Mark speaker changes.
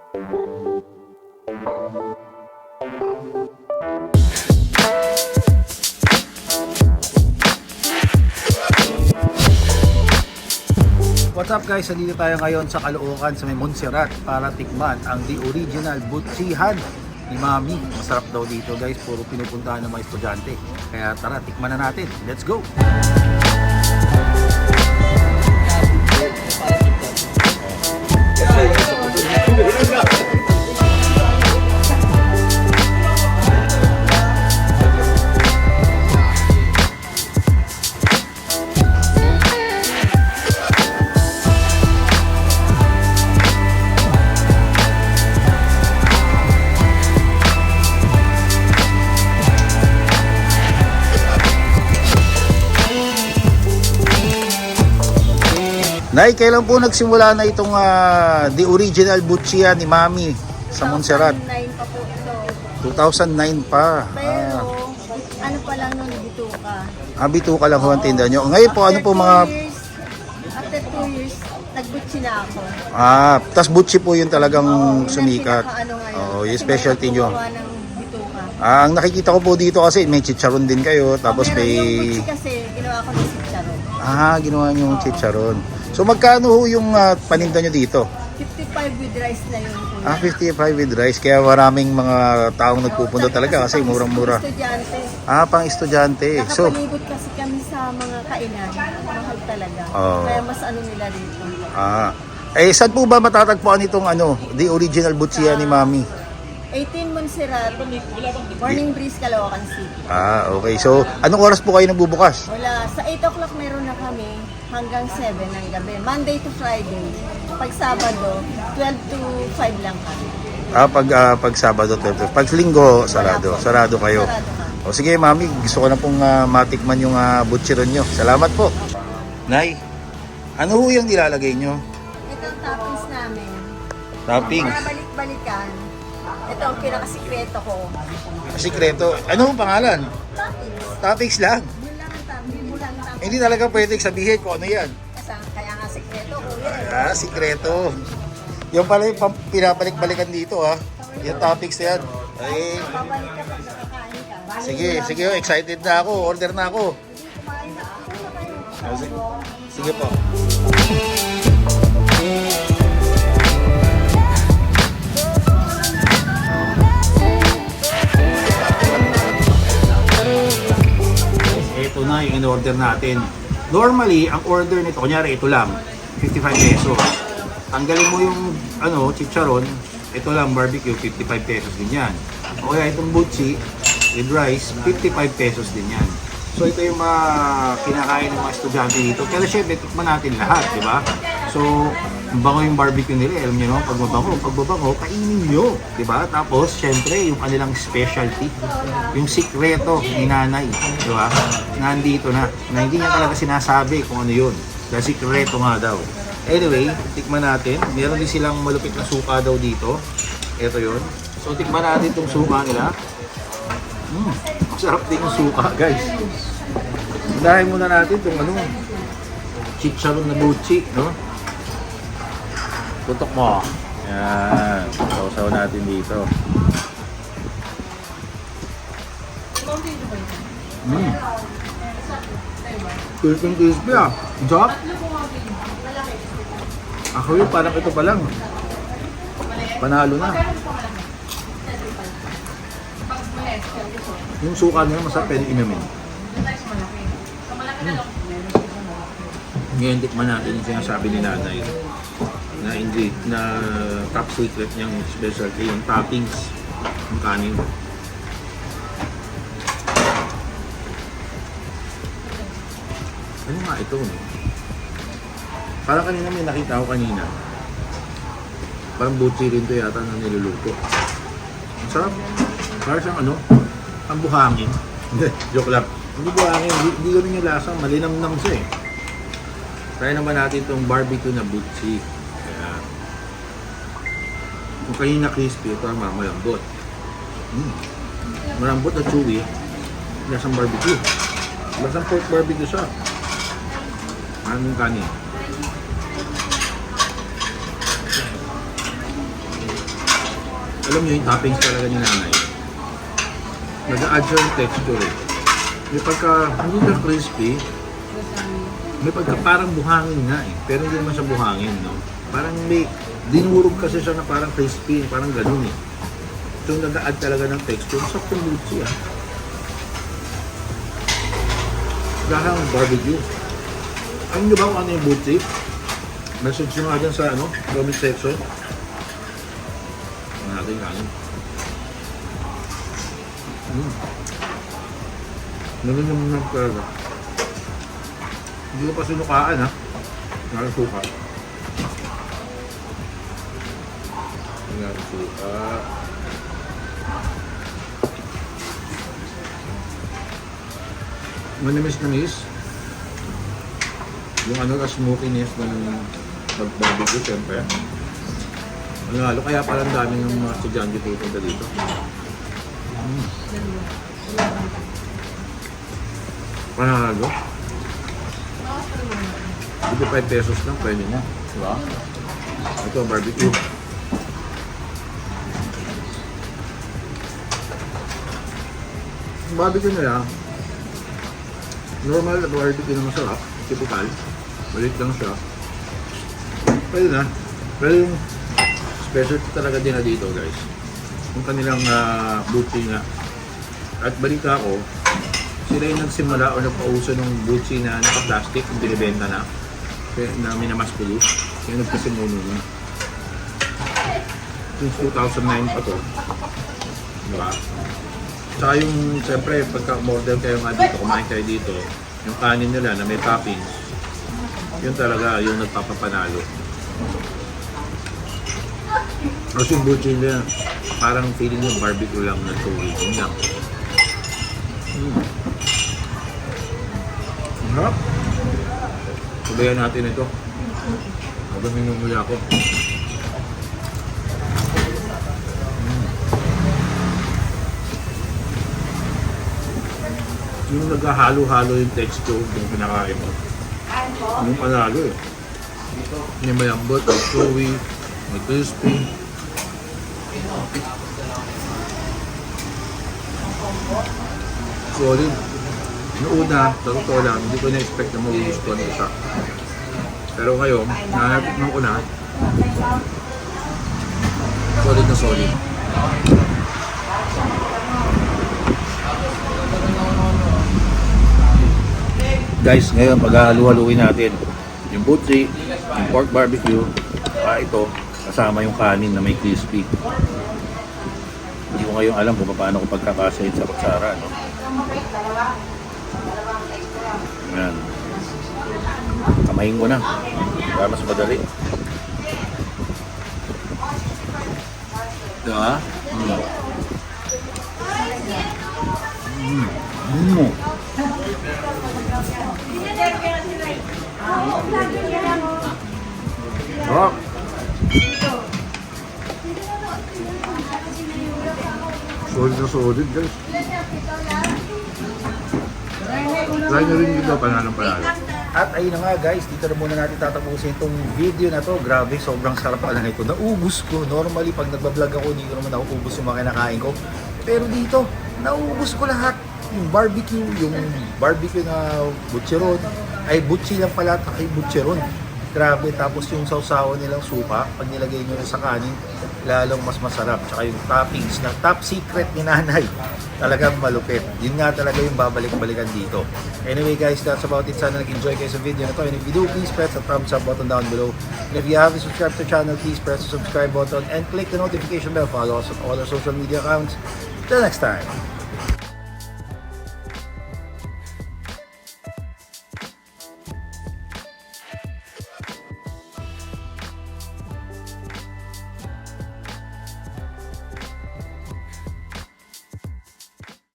Speaker 1: What's up guys? Nandito tayo ngayon sa Caloocan sa may Montserrat para tikman ang The Original Butsihan ni Mami. Masarap daw dito guys, puro pinupuntahan ng mga estudyante. Kaya tara, tikman na natin. Let's go! Nay, kailan po nagsimula na itong The Original Butsihan ni Mami sa Montserrat?
Speaker 2: 2009 pa po ito.
Speaker 1: 2009 pa.
Speaker 2: Pero, ano pa lang nun, bituka.
Speaker 1: Bituka lang ho ang tinda nyo. Ngayon po, ano po mga...
Speaker 2: After 2 years, nagbutsi na ako.
Speaker 1: Tas butsi po yun talagang
Speaker 2: Yun ang
Speaker 1: sumikat.
Speaker 2: pinaka-ano ngayon.
Speaker 1: Oo, yung
Speaker 2: Kasi
Speaker 1: specialty
Speaker 2: meron
Speaker 1: nyo.
Speaker 2: po gawa ng bituka.
Speaker 1: Ang nakikita ko po dito kasi may chicharon din kayo. Tapos
Speaker 2: Meron
Speaker 1: may...
Speaker 2: yung butsi kasi, ginawa ko ng chicharon.
Speaker 1: Ginawa nyo yung chicharon. So magkano ho yung paninda nyo dito?
Speaker 2: 55 with rice na yun. Kuya.
Speaker 1: 55 with rice. Kaya maraming mga taong nagpupunta talaga kasi murang-mura.
Speaker 2: Estudyante.
Speaker 1: Pang estudyante. So,
Speaker 2: Nakapalibot kasi kami sa mga kainan. Mahal talaga.
Speaker 1: Oo.
Speaker 2: Kaya mas ano nila dito.
Speaker 1: saan po ba matatagpuan itong The Original Butsihan ni Mami?
Speaker 2: 18 Montserrat, Morning Breeze, Caloocan City.
Speaker 1: Okay. So, anong oras po kayo nagbubukas?
Speaker 2: Wala, sa 8 o'clock meron na kami hanggang 7 ng gabi. Monday to Friday. Pag Sabado, 12 to 5 lang kami.
Speaker 1: Pag Sabado, 12. Pag Linggo, sarado. Sarado kayo.
Speaker 2: Sarado kami.
Speaker 1: Sige, Mami. Gusto ko na pong matikman yung butsiron nyo. Salamat po. Nay, ano ho yung nilalagay nyo?
Speaker 2: Ito ang toppings namin.
Speaker 1: Toppings.
Speaker 2: Para balik-balikan. Ito ang pinakasikreto ko.
Speaker 1: Sikreto. Ano ang pangalan?
Speaker 2: Toppings.
Speaker 1: Toppings lang.
Speaker 2: Yun lang ang toppings. Yun lang ang toppings.
Speaker 1: Hindi talaga pwede sabihin kung ano yan.
Speaker 2: Kaya nga sikreto ko yan.
Speaker 1: Sikreto. Yung pala yung pinabalik-balikan dito Yung topics na yan.
Speaker 2: Babalik ka pag nakakain ka.
Speaker 1: Sige, excited na ako. Order na ako.
Speaker 2: Kumain na ako na kayo.
Speaker 1: Sige po. Ito na yung in-order natin. Normally, ang order nito, kunyari ito lang, 55 pesos. Tanggalin mo yung chicharon, ito lang barbecue, 55 pesos din yan. O kaya itong butsi with rice, 55 pesos din yan. So ito yung mga kinakain ng mga estudyante dito. Pero syempre, tikman natin lahat, di ba? So, bango yung barbecue nila, alam nyo no? Pag mabango, kainin nyo, di ba? Tapos, syempre, yung kanilang specialty, yung sikreto ni nanay, di ba? Nandito na hindi niya talaga sinasabi kung ano yun. Dahil sikreto nga daw. Anyway, tikman natin. Meron din silang malupit na suka daw dito. Ito yun. So, tikman natin itong suka nila. Masarap din yung suka, guys. Unahin muna natin itong chicharon na butsi, no? Tutok mo. Yan. Sausaw natin dito. Crispy. Sarap. Ako yun, parang ito pa lang. Panalo na. Yung suka nila masarap, pwede inumin. Ngayon, tikman natin yung sinasabi ni nanay na top secret niyang specialty, yung toppings ng kanin. Ano nga ito? Parang kanina may nakita ko kanina. Parang butsi rin ito yata na niluluto. Ang sarap. Parang siyang ang buhangin. Hindi, joke lang. Hindi buhangin, hindi ko rin yung lasa. Malinamnam siya eh. Try naman natin itong barbecue na butsi. Kaya, kung kanina crispy, ito ang malambot. Malambot at chewy. Lasang barbecue. Lasang pork barbecue siya. Anong kanin? Alam niyo yung toppings talaga ni nanay. Nag-a-add siya ng texture eh. May pagka, hindi na crispy, may pagka parang buhangin nga eh. Pero hindi naman siya buhangin, no? Parang may, dinurog kasi siya na parang crispy, parang ganun eh. So nag-a-add talaga ng texture. Sakto yung butsi ah. Gahang barbecue. Alam niyo ba kung ano yung butsi? Message nyo nga dyan sa comment section. Ano natin yung kanin. Naman naman talaga. Hindi ko pa sinukaan ha. Nakasuka. Nakasuka. Manamis-namis. Yung smokiness ng barbecue, siyempre. Lalo, kaya parang dami ng mga estudyante pupunta dito. Panalo. 55 pesos lang, pwede na. Diba? Ito, barbecue. Barbecue nila, normal barbecue na masarap, typical. Balik lang siya. Pwede na. Pero yung specialty talaga din na dito, guys. Yung kanilang butsi nga. At balita ko, sila yung nagsimula o nagpauso ng butsi na naka-plastic, yung binibenta na. Na minamas produce. Kaya nagkasimuno na. Since 2009 pa to. Diba? Tsaka yung, siyempre, pagka model kayo nga dito, kumain kayo dito, yung kanin nila na may toppings, yun talaga yung nagpapapanalo. Kasi yung butchi nila, parang feeling yung barbecue lang na tuwi. Yun lang. Harap. Sabayan natin ito. Habang minumuya ko. Yung naghahalo-halo yung texture yung pinakain mo. Yung panalo eh. Yung malambot, may chewy, may crispy. Solid. Noong una, sa totoo lang, hindi ko na-expect na magugustuhan ko siya. Pero ngayon, nahanapit ko na, solid na solid. Guys, ngayon pag-halu-haluin natin yung butsi, yung pork barbecue, ito, kasama yung kanin na may crispy. Hindi ko ngayon alam kung paano ko pagkakasayin sa kutsara, no? Ayan. Kamahin ko na para mas madali. Diba? Oh. Solid na solid, guys. Try nyo rin dito, panalo. At ayun na nga guys, dito na muna natin tatapusin itong video na to. Grabe, sobrang sarap pala nito. Naubos ko. Normally, pag nagbablog ako, hindi ko naman nauubos yung mga kinakain ko. Pero dito, naubos ko lahat. Yung barbecue na butcheron, ay butchi lang pala, ay butcheron. Grabe, tapos yung sausawan nilang suka, pag nilagay nyo sa kanin, lalong mas masarap. Tsaka yung toppings na top secret ni nanay, talagang malupit. Yun nga talaga yung babalik-balikan dito. Anyway guys, that's about it. Sana nag-enjoy kayo sa video na to. And if you do, please press the thumbs up button down below. And if you haven't subscribed to the channel, please press the subscribe button and click the notification bell. Follow us on all our social media accounts. Till next time.